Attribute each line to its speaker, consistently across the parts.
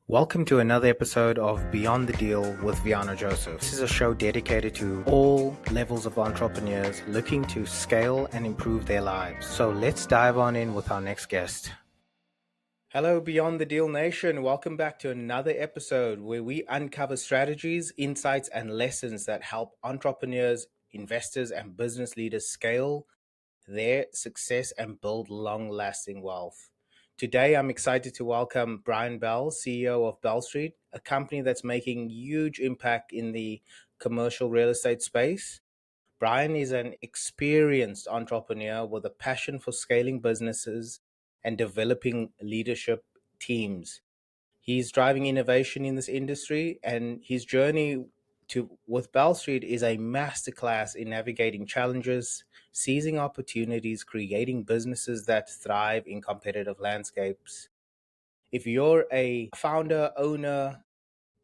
Speaker 1: Welcome to another episode of Beyond the Deal with Vehano Joseph. This is a show dedicated to all levels of entrepreneurs looking to scale and improve their lives. So let's dive on in with our next guest. Hello, Beyond the Deal Nation. Welcome back to another episode where we uncover strategies, insights, and lessons that help entrepreneurs, investors, and business leaders scale their success and build long-lasting wealth. Today, I'm excited to welcome Brian Bell, CEO of Bell Street, a company that's making huge impact in the commercial real estate space. Brian is an experienced entrepreneur with a passion for scaling businesses and developing leadership teams. He's driving innovation in this industry, and his journey with Bell Street is a masterclass in navigating challenges, seizing opportunities, creating businesses that thrive in competitive landscapes. If you're a founder, owner,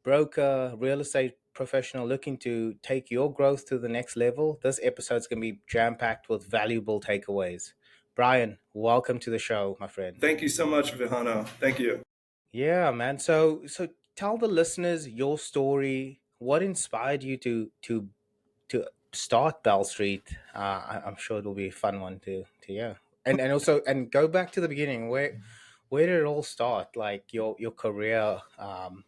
Speaker 1: broker, real estate professional looking to take your growth to the next level, this episode's going to be jam-packed with valuable takeaways. Brian, welcome to the show, my friend.
Speaker 2: Thank you so much, Vehano. Thank you.
Speaker 1: Yeah, man. So tell the listeners your story. What inspired you to start Bell Street? I'm sure it'll be a fun one to yeah. And also and go back to the beginning. Where did it all start? Like your career?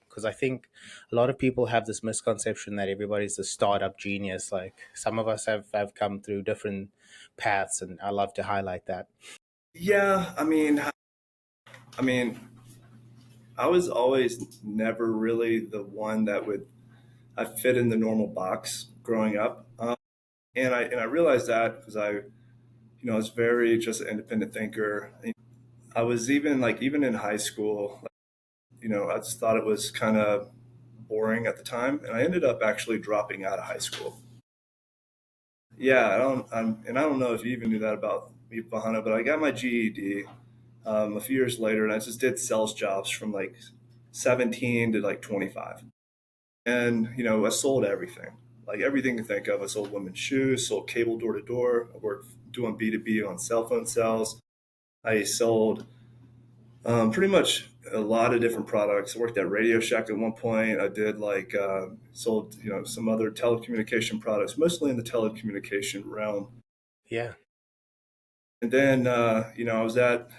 Speaker 1: Because I think a lot of people have this misconception that everybody's a startup genius. Like some of us have come through different paths, and I love to highlight that.
Speaker 2: Yeah, I mean, I was always never really the one that would I fit in the normal box growing up, and I realized that because I was very just an independent thinker. I was even in high school, I just thought it was kind of boring at the time, and I ended up actually dropping out of high school. Yeah, and I don't know if you even knew that about me, Bahana, but I got my GED a few years later, and I just did sales jobs from like 17 to like 25. And, I sold everything, like everything you think of. I sold women's shoes, sold cable door to door. I worked doing B2B on cell phone sales. I sold pretty much a lot of different products. I worked at Radio Shack at one point. I did sold, some other telecommunication products, mostly in the telecommunication realm.
Speaker 1: Yeah.
Speaker 2: And then, I was at,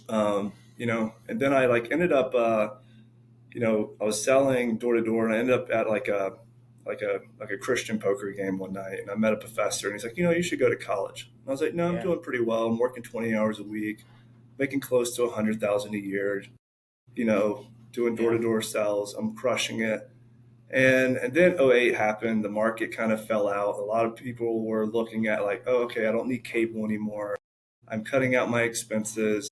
Speaker 2: and then I ended up, I was selling door to door, and I ended up at like a Christian poker game one night, and I met a professor, and he's like, you should go to college. And I was like, no, I'm
Speaker 1: Yeah.
Speaker 2: doing pretty well. I'm working 20 hours a week, making close to 100,000 a year. Doing door
Speaker 1: Yeah.
Speaker 2: to door sales. I'm crushing it. And then '08 happened. The market kind of fell out. A lot of people were looking at like, oh, okay, I don't need cable anymore. I'm cutting out my expenses.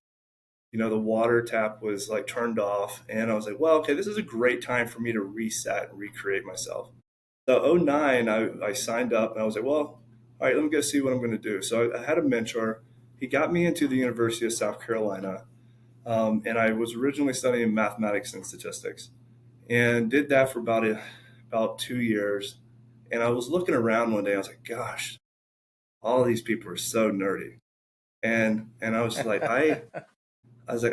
Speaker 2: The water tap was like turned off, and I was like, well, okay, this is a great time for me to reset and recreate myself. So '09, I signed up, and I was like, well, all right, let me go see what I'm going to do. So I had a mentor. He got me into the University of South Carolina, and I was originally studying mathematics and statistics, and did that for about 2 years. And I was looking around one day. I was like, gosh, all these people are so nerdy, and I was like,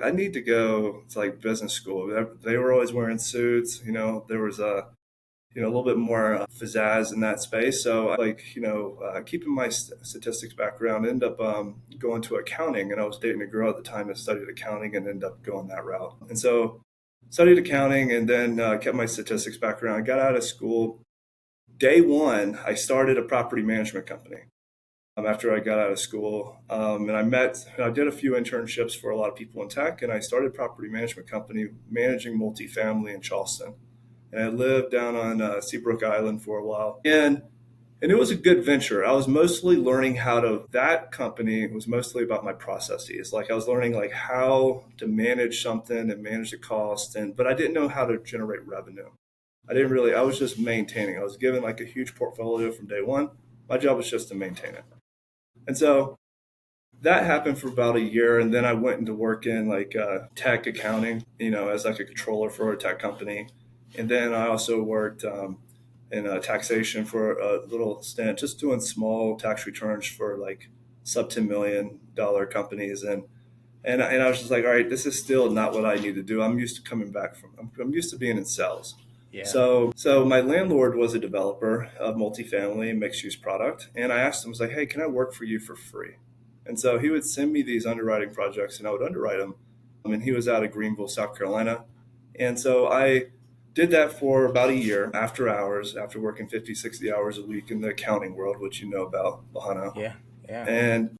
Speaker 2: I need to go to like business school. They were always wearing suits. There was a little bit more pizzazz in that space. So keeping my statistics background, ended up going to accounting. And I was dating a girl at the time that studied accounting and ended up going that route. And so studied accounting, and then kept my statistics background. I got out of school. Day one, I started a property management company after I got out of school. And I did a few internships for a lot of people in tech, and I started a property management company managing multifamily in Charleston. And I lived down on Seabrook Island for a while. And it was a good venture. I was mostly learning that company was mostly about my processes. Like I was learning like how to manage something and manage the cost. But I didn't know how to generate revenue. I was just maintaining. I was given like a huge portfolio from day one. My job was just to maintain it. And so that happened for about a year, and then I went into work in like tech accounting, as like a controller for a tech company, and then I also worked in taxation for a little stint, just doing small tax returns for like sub $10 million companies, and And I was just like, all right, this is still not what I need to do. I'm used to coming back from. I'm used to being in sales.
Speaker 1: Yeah.
Speaker 2: So my landlord was a developer of multifamily mixed use product, and I asked him, I was like, hey, can I work for you for free? And so he would send me these underwriting projects, and I would underwrite them. And he was out of Greenville, South Carolina, and so I did that for about a year after hours, after working 50, 60 hours a week in the accounting world, which you know about, Vehano.
Speaker 1: Yeah. Yeah.
Speaker 2: And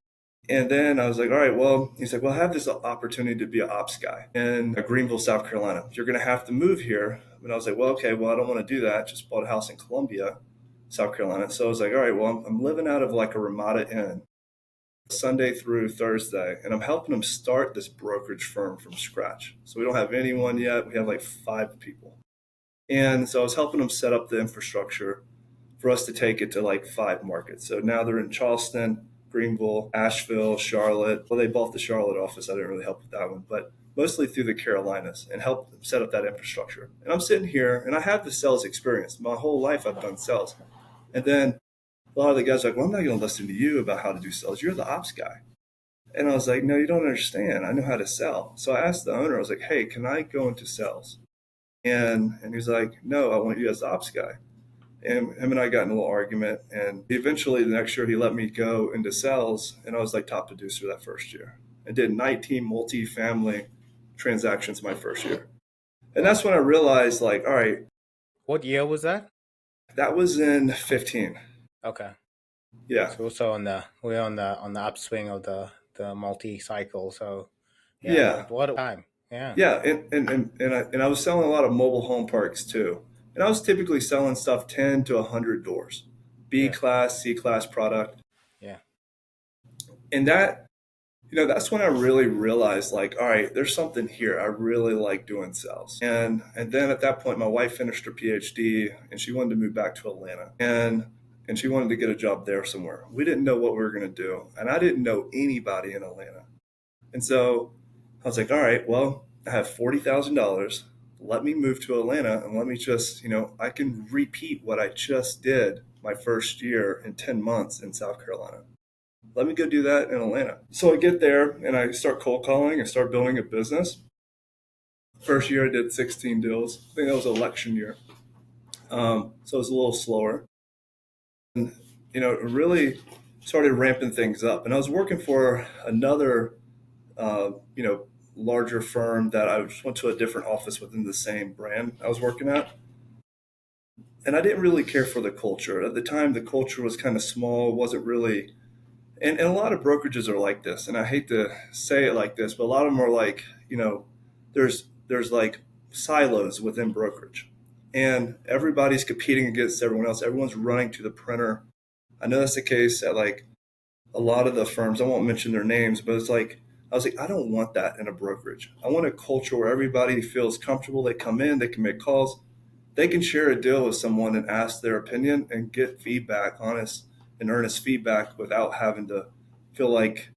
Speaker 2: and then I was like, all right, well, he's like, well, I have this opportunity to be an ops guy in Greenville, South Carolina. You're going to have to move here. And I was like, well, okay, well, I don't want to do that. Just bought a house in Columbia, South Carolina. So I was like, all right, well, I'm living out of like a Ramada Inn Sunday through Thursday, and I'm helping them start this brokerage firm from scratch. So we don't have anyone yet. We have like 5 people. And so I was helping them set up the infrastructure for us to take it to like 5 markets. So now they're in Charleston, Greenville, Asheville, Charlotte. Well, they bought the Charlotte office. I didn't really help with that one, but mostly through the Carolinas and help them set up that infrastructure. And I'm sitting here and I have the sales experience. My whole life I've done sales. And then a lot of the guys are like, well, I'm not going to listen to you about how to do sales. You're the ops guy. And I was like, no, you don't understand. I know how to sell. So I asked the owner, I was like, hey, can I go into sales? And he was like, no, I want you as the ops guy. And him and I got in a little argument. And eventually, the next year, he let me go into sales, and I was like top producer that first year. I did 19 multi-family transactions my first year, and
Speaker 1: Wow.
Speaker 2: that's when I realized, like, all right,
Speaker 1: What year was that?
Speaker 2: that was in 15.
Speaker 1: Okay.
Speaker 2: Yeah,
Speaker 1: So also we're on the upswing of the multi cycle. So yeah,
Speaker 2: yeah,
Speaker 1: what a time. Yeah.
Speaker 2: yeah. And I was selling a lot of mobile home parks too, and I was typically selling stuff 10 to 100 doors, B
Speaker 1: Yeah.
Speaker 2: class, C class product,
Speaker 1: Yeah.
Speaker 2: and that that's when I really realized, like, all right, there's something here. I really like doing sales. And then at that point, my wife finished her PhD and she wanted to move back to Atlanta. And she wanted to get a job there somewhere. We didn't know what we were going to do. And I didn't know anybody in Atlanta. And so I was like, all right, well, I have $40,000. Let me move to Atlanta and let me just, I can repeat what I just did my first year in 10 months in South Carolina. Let me go do that in Atlanta. So I get there and I start cold calling and start building a business. First year I did 16 deals. I think that was election year. So it was a little slower. And, it really started ramping things up. And I was working for another, uh, you know, larger firm that I just went to a different office within the same brand I was working at. And I didn't really care for the culture. At the time, the culture was kind of small, wasn't really. And a lot of brokerages are like this, and I hate to say it like this, but a lot of them are like, there's like silos within brokerage, and everybody's competing against everyone else. Everyone's running to the printer. I know that's the case at like a lot of the firms. I won't mention their names, but it's like I was like, I don't want that in a brokerage. I want a culture where everybody feels comfortable. They come in, they can make calls, they can share a deal with someone and ask their opinion and get feedback, honest and earnest feedback without having to feel like,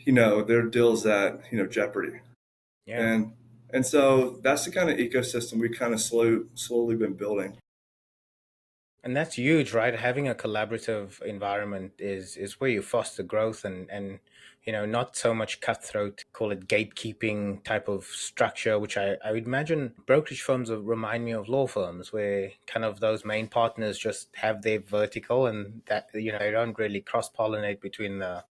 Speaker 2: their deal's at, jeopardy.
Speaker 1: Yeah.
Speaker 2: And and so that's the kind of ecosystem we kind of slowly been building.
Speaker 1: And that's huge, right? Having a collaborative environment is where you foster growth and not so much cutthroat, call it gatekeeping type of structure, which I would imagine brokerage firms remind me of law firms where kind of those main partners just have their vertical and that they don't really cross pollinate between the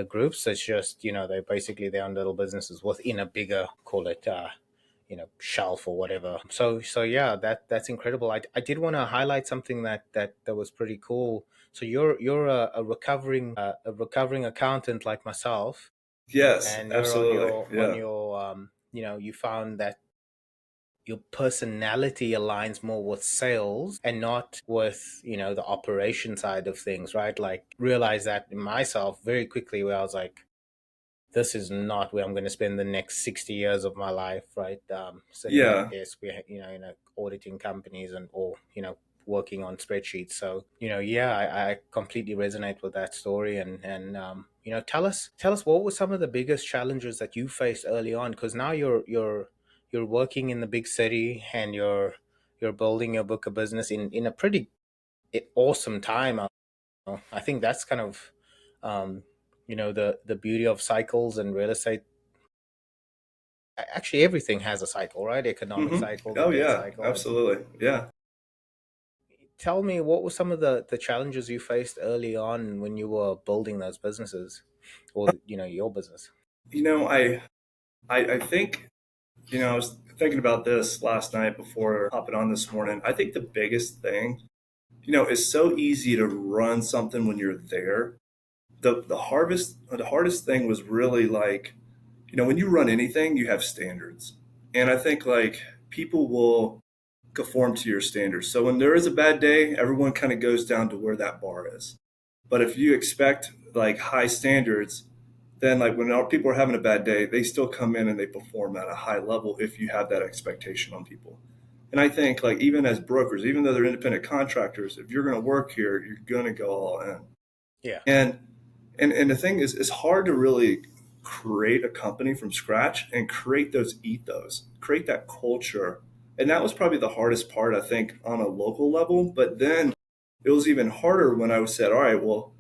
Speaker 1: groups. It's just they basically their own little businesses within a bigger, call it shelf or whatever. So yeah, that's incredible. I did want to highlight something that was pretty cool. So you're a recovering accountant like myself,
Speaker 2: Yes,
Speaker 1: and you're
Speaker 2: absolutely.
Speaker 1: on
Speaker 2: Yeah.
Speaker 1: your you found that your personality aligns more with sales and not with the operation side of things, right? Like realize that in myself very quickly, where I was like, this is not where I'm going to spend the next 60 years of my life, right? Sitting at a
Speaker 2: Yeah.
Speaker 1: desk, auditing companies or working on spreadsheets. So, yeah, I completely resonate with that story. And tell us what were some of the biggest challenges that you faced early on? Because now you're working in the big city and you're building your book of business in a pretty awesome time. I think that's kind of, the beauty of cycles and real estate. Actually, everything has a cycle, right? Economic
Speaker 2: Hmm.
Speaker 1: cycle, the
Speaker 2: Oh
Speaker 1: debt
Speaker 2: yeah,
Speaker 1: cycle. And
Speaker 2: absolutely. Yeah.
Speaker 1: tell me, what were some of the challenges you faced early on when you were building those businesses, or your business?
Speaker 2: You know, I think, I was thinking about this last night before hopping on this morning. I think the biggest thing, it's so easy to run something when you're there. The hardest thing was really like, when you run anything, you have standards. And I think like people will conform to your standards. So when there is a bad day, everyone kind of goes down to where that bar is. But if you expect like high standards, then like when our people are having a bad day, they still come in and they perform at a high level if you have that expectation on people. And I think like even as brokers, even though they're independent contractors, if you're going to work here, you're going to go all in.
Speaker 1: Yeah.
Speaker 2: And and the thing is, it's hard to really create a company from scratch and create those ethos, create that culture. And that was probably the hardest part, I think, on a local level. But then it was even harder when I said, all right, well,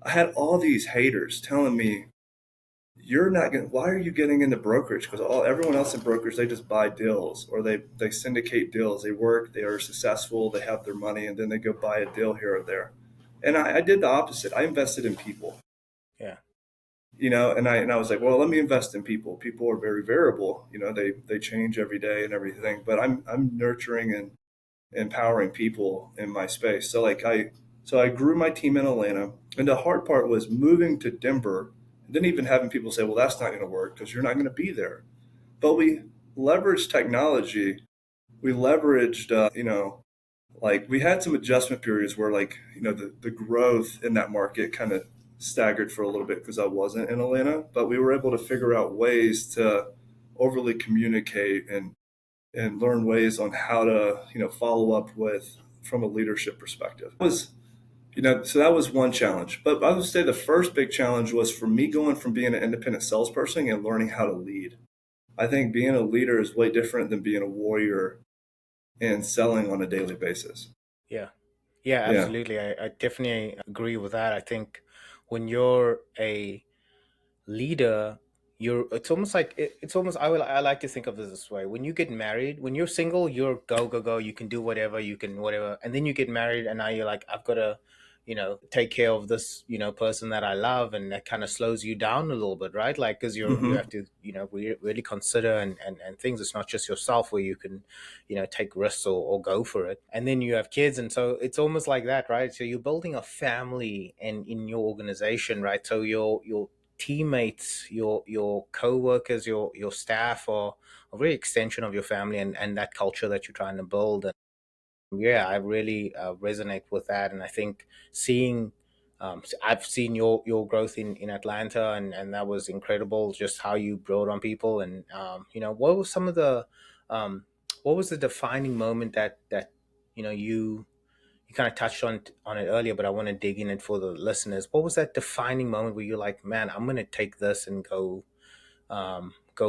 Speaker 2: I had all these haters telling me, you're not going. Why are you getting into brokerage? Because all everyone else in brokerage, they just buy deals or they syndicate deals. They work, they are successful, they have their money, and then they go buy a deal here or there. And I did the opposite. I invested in people,
Speaker 1: Yeah.
Speaker 2: and I was like, well, let me invest in people. People are very variable. They change every day and everything. But I'm nurturing and empowering people in my space. So I grew my team in Atlanta, and the hard part was moving to Denver, and then even having people say, well, that's not going to work because you're not going to be there. But we leveraged technology. We leveraged, like we had some adjustment periods where like, the growth in that market kind of staggered for a little bit because I wasn't in Atlanta, but we were able to figure out ways to overly communicate and learn ways on how to follow up with from a leadership perspective. So that was one challenge. But I would say the first big challenge was for me going from being an independent salesperson and learning how to lead. I think being a leader is way different than being a warrior and selling on a daily basis.
Speaker 1: Yeah. Yeah,
Speaker 2: Yeah.
Speaker 1: absolutely. I definitely agree with that. I think when you're a leader, you're it's almost like it's almost I like to think of this way. When you get married, when you're single, you're go go go, you can do whatever, you can whatever. And then you get married and now you're like, I've got to take care of this person that I love, and that kind of slows you down a little bit, right? Like because you
Speaker 2: Hmm.
Speaker 1: have to really consider and things. It's not just yourself where you can take risks or go for it. And then you have kids, and so it's almost like that, right? So you're building a family and in your organization, right? So your teammates, your co-workers, your staff are a very extension of your family, and that culture that you're trying to build. And yeah, I really resonate with that. And I think seeing I've seen your growth in Atlanta, and that was incredible, just how you brought on people. And what was some of the um, what was the defining moment that you kind of touched on it earlier, but I want to dig in it for the listeners. What was that defining moment where you're like, man, I'm going to take this and go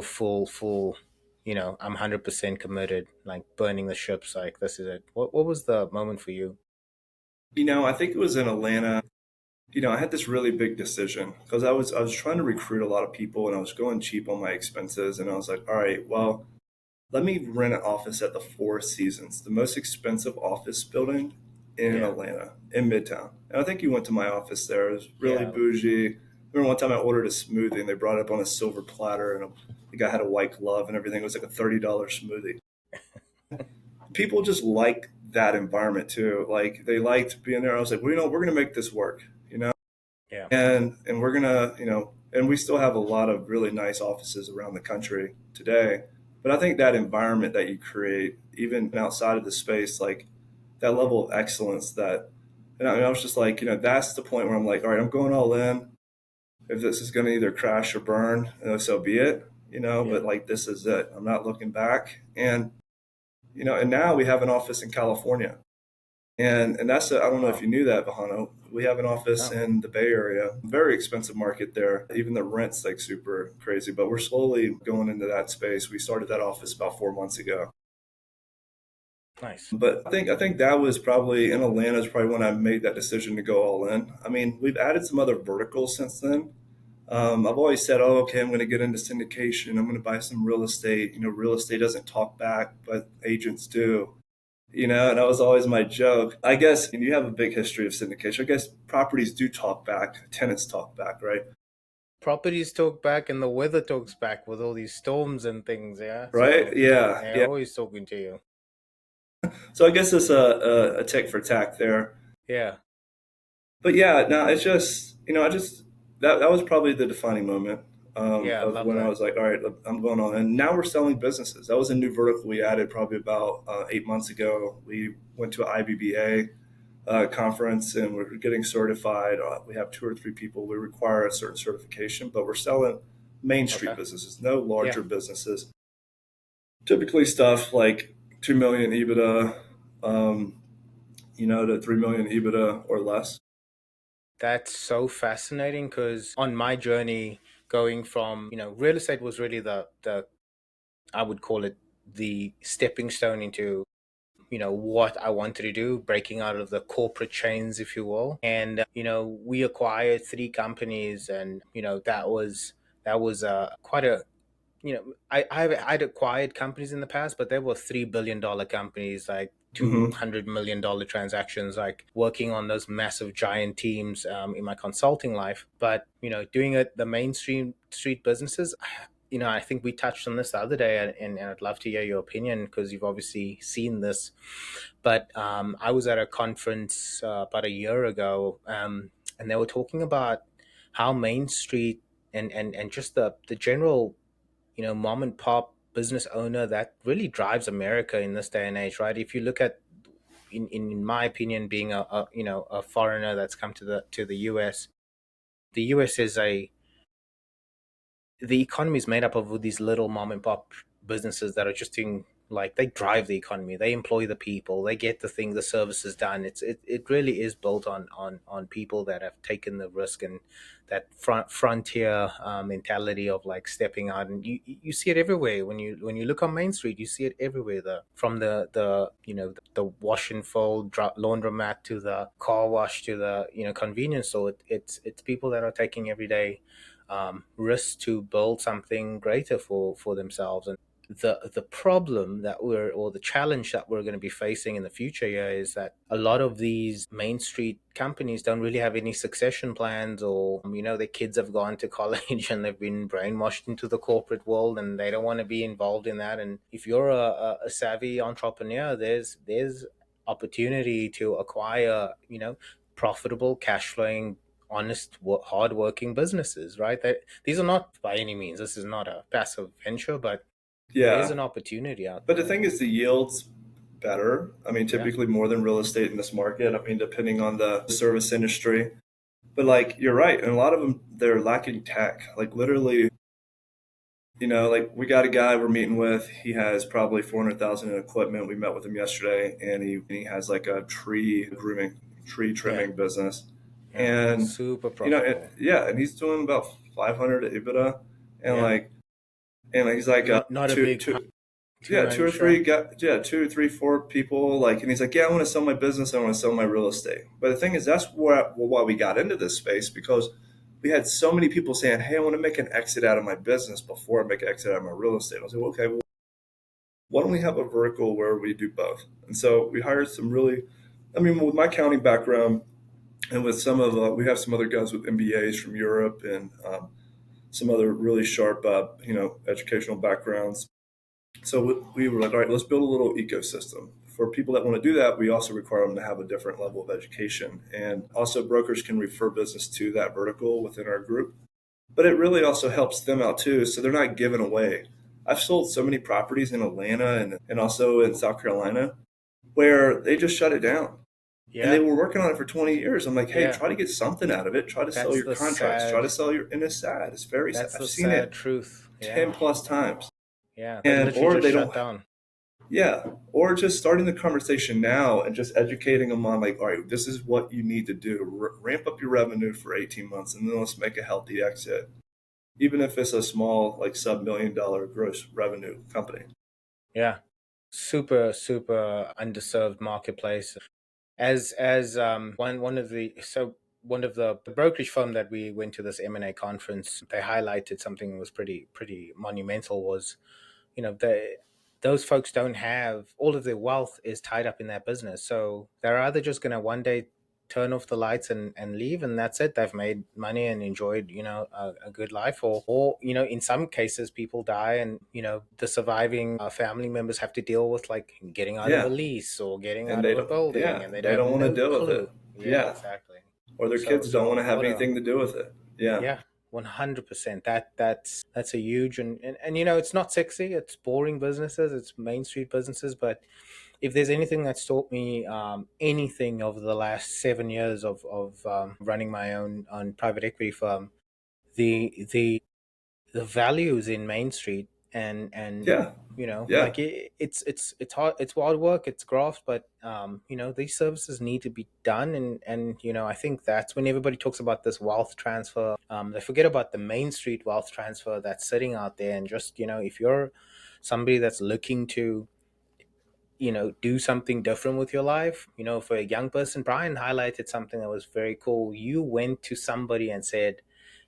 Speaker 1: full, I'm 100% committed, like burning the ships, like this is it. What was the moment for you?
Speaker 2: I think it was in Atlanta. I had this really big decision because I was trying to recruit a lot of people and I was going cheap on my expenses, and I was like, all right, well, let me rent an office at the Four Seasons, the most expensive office building in
Speaker 1: Yeah,
Speaker 2: Atlanta, in Midtown. And I think you went to my office there. It was really
Speaker 1: yeah.
Speaker 2: bougie. I remember one time I ordered a smoothie and they brought it up on a silver platter, and the guy had a white glove and everything. It was like a $30 smoothie. People just like that environment too. Like they liked being there. I was like, well, we're going to make this work,
Speaker 1: Yeah,
Speaker 2: and we're gonna, and we still have a lot of really nice offices around the country today. But I think that environment that you create, even outside of the space, like that level of excellence, and I was just like, that's the point where I'm like, all right, I'm going all in. If this is going to either crash or burn, so be it,
Speaker 1: yeah.
Speaker 2: But like, this is it. I'm not looking back. And now we have an office in California. And I don't know if
Speaker 1: Wow.
Speaker 2: you knew that, Vehano. We have an office
Speaker 1: No.
Speaker 2: in the Bay Area. Very expensive market there. Even the rent's like super crazy, but we're slowly going into that space. We started that office about 4 months ago.
Speaker 1: Nice.
Speaker 2: But I think that was probably in Atlanta is probably when I made that decision to go all in. I mean, we've added some other verticals since then, I've always said, oh, okay, I'm going to get into syndication. I'm going to buy some real estate. Real estate doesn't talk back, but agents do. And that was always my joke. I guess you have a big history of syndication. I guess properties do talk back, tenants talk back, right?
Speaker 1: Properties talk back and the weather talks back with all these storms and things, yeah?
Speaker 2: Right?
Speaker 1: So
Speaker 2: Yeah,
Speaker 1: they're
Speaker 2: yeah.
Speaker 1: always talking to you.
Speaker 2: So I guess it's a tick for tack there.
Speaker 1: Yeah,
Speaker 2: But yeah, no, it's just I just that was probably the defining moment
Speaker 1: yeah, I
Speaker 2: of
Speaker 1: love
Speaker 2: when I
Speaker 1: that.
Speaker 2: was like, all right, I'm going on. And now we're selling businesses. That was a new vertical we added probably about 8 months ago. We went to an IBBA conference and we're getting certified. We have two or three people. We require a certain certification, but we're selling Main Street
Speaker 1: Okay.
Speaker 2: businesses, no
Speaker 1: Yeah,
Speaker 2: larger businesses. Typically stuff like 2 million EBITDA, um, to 3 million EBITDA or less.
Speaker 1: that's so fascinating because on my journey going from, real estate was really the I would call it the stepping stone into what I wanted to do, breaking out of the corporate chains, if you will. And we acquired three companies, and that was quite a I'd acquired companies in the past, but they were $3 billion companies, like
Speaker 2: Hmm.
Speaker 1: $200 million transactions, like working on those massive giant teams in my consulting life. But doing it the mainstream street businesses, I think we touched on this the other day, and I'd love to hear your opinion because you've obviously seen this. But I was at a conference about a year ago, and they were talking about how Main Street and just the general mom and pop business owner that really drives America in this day and age, right? If you look at, in my opinion, being a foreigner that's come to the US, the US is a the economy is made up of these little mom and pop businesses that are just doing, like, they drive the economy, they employ the people, they get the services done. It really is built on people that have taken the risk, and that frontier mentality of like stepping out. And you see it everywhere when you look on Main Street. You see it everywhere, from the wash and fold laundromat to the car wash to the convenience store. It's people that are taking everyday risk to build something greater for themselves. And the problem that or the challenge that we're going to be facing in the future here is that a lot of these Main Street companies don't really have any succession plans, or their kids have gone to college and they've been brainwashed into the corporate world, and they don't want to be involved in that. And if you're a savvy entrepreneur, there's opportunity to acquire profitable, cash flowing, honest, hard-working businesses, right? That these are not, by any means, this is not a passive venture, but there's
Speaker 2: Yeah.
Speaker 1: an opportunity out
Speaker 2: But the
Speaker 1: there.
Speaker 2: thing is, the yields better. I mean,
Speaker 1: Yeah,
Speaker 2: typically more than real estate in this market. I mean, depending on the service industry. But like, you're right. And a lot of them, they're lacking tech. Like, literally, like we got a guy we're meeting with. He has probably 400,000 in equipment. We met with him yesterday, and he has like a tree
Speaker 1: yeah,
Speaker 2: trimming business.
Speaker 1: yeah.
Speaker 2: And,
Speaker 1: Super profitable.
Speaker 2: yeah, and he's doing about 500 EBITDA. And
Speaker 1: Yeah,
Speaker 2: like, he's like,
Speaker 1: not a big two
Speaker 2: yeah, two
Speaker 1: man
Speaker 2: or three
Speaker 1: shop.
Speaker 2: got yeah, two, three, four people like, and he's like, yeah, I want to sell my business, I want to sell my real estate. But the thing is, that's why we got into this space, because we had so many people saying, hey, I want to make an exit out of my business before I make an exit out of my real estate. I was like, well, okay, well, why don't we have a vertical where we do both? And so we hired some really, I mean, with my accounting background and with some of we have some other guys with MBAs from Europe and some other really sharp educational backgrounds. So we were like, all right, let's build a little ecosystem. For people that want to do that, we also require them to have a different level of education. And also, brokers can refer business to that vertical within our group. But it really also helps them out too. So they're not giving away. I've sold so many properties in Atlanta and also in South Carolina where they just shut it down. And they
Speaker 1: Yeah,
Speaker 2: were working on it for 20 years. I'm like, hey,
Speaker 1: yeah.
Speaker 2: try to get something out of it. Try to sell
Speaker 1: That's
Speaker 2: your
Speaker 1: the
Speaker 2: contracts. Try to
Speaker 1: sad.
Speaker 2: sell your, and it's sad. It's very sad.
Speaker 1: That's
Speaker 2: I've
Speaker 1: the
Speaker 2: seen
Speaker 1: sad
Speaker 2: it
Speaker 1: truth.
Speaker 2: 10
Speaker 1: Yeah,
Speaker 2: plus times.
Speaker 1: yeah. They
Speaker 2: And,
Speaker 1: literally
Speaker 2: or
Speaker 1: just
Speaker 2: they
Speaker 1: shut
Speaker 2: don't.
Speaker 1: down.
Speaker 2: Yeah, or just starting the conversation now and just educating them on like, all right, this is what you need to do to ramp up your revenue for 18 months, and then let's make a healthy exit, even if it's a small like sub-$1 million gross revenue company.
Speaker 1: Yeah, super underserved marketplace. As one of the so one of the brokerage firm that we went to this M&A conference, they highlighted something that was pretty monumental was, they those folks don't have all of their wealth is tied up in that business. So they're either just gonna one day turn off the lights and leave, and that's it. They've made money and enjoyed, a good life, or in some cases people die, and the surviving family members have to deal with like getting out of a
Speaker 2: Yeah.
Speaker 1: lease or getting
Speaker 2: And
Speaker 1: out
Speaker 2: they
Speaker 1: of a
Speaker 2: don't,
Speaker 1: building,
Speaker 2: yeah,
Speaker 1: and they
Speaker 2: they
Speaker 1: have
Speaker 2: don't want to
Speaker 1: no
Speaker 2: deal with it.
Speaker 1: clue. Yeah,
Speaker 2: Yeah.
Speaker 1: exactly.
Speaker 2: Or their
Speaker 1: So
Speaker 2: kids don't want
Speaker 1: so
Speaker 2: to have
Speaker 1: what a
Speaker 2: anything to do with it. Yeah.
Speaker 1: yeah, 100%. That's a huge, and it's not sexy. It's boring businesses. It's Main Street businesses. But if there's anything that's taught me anything over the last 7 years of running my own private equity firm, the values in Main Street, and
Speaker 2: Yeah. Yeah.
Speaker 1: like it's hard, it's hard work, it's graft, but these services need to be done, and I think that's when everybody talks about this wealth transfer, they forget about the Main Street wealth transfer that's sitting out there. And just if you're somebody that's looking to do something different with your life. For a young person, Brian highlighted something that was very cool. You went to somebody and said,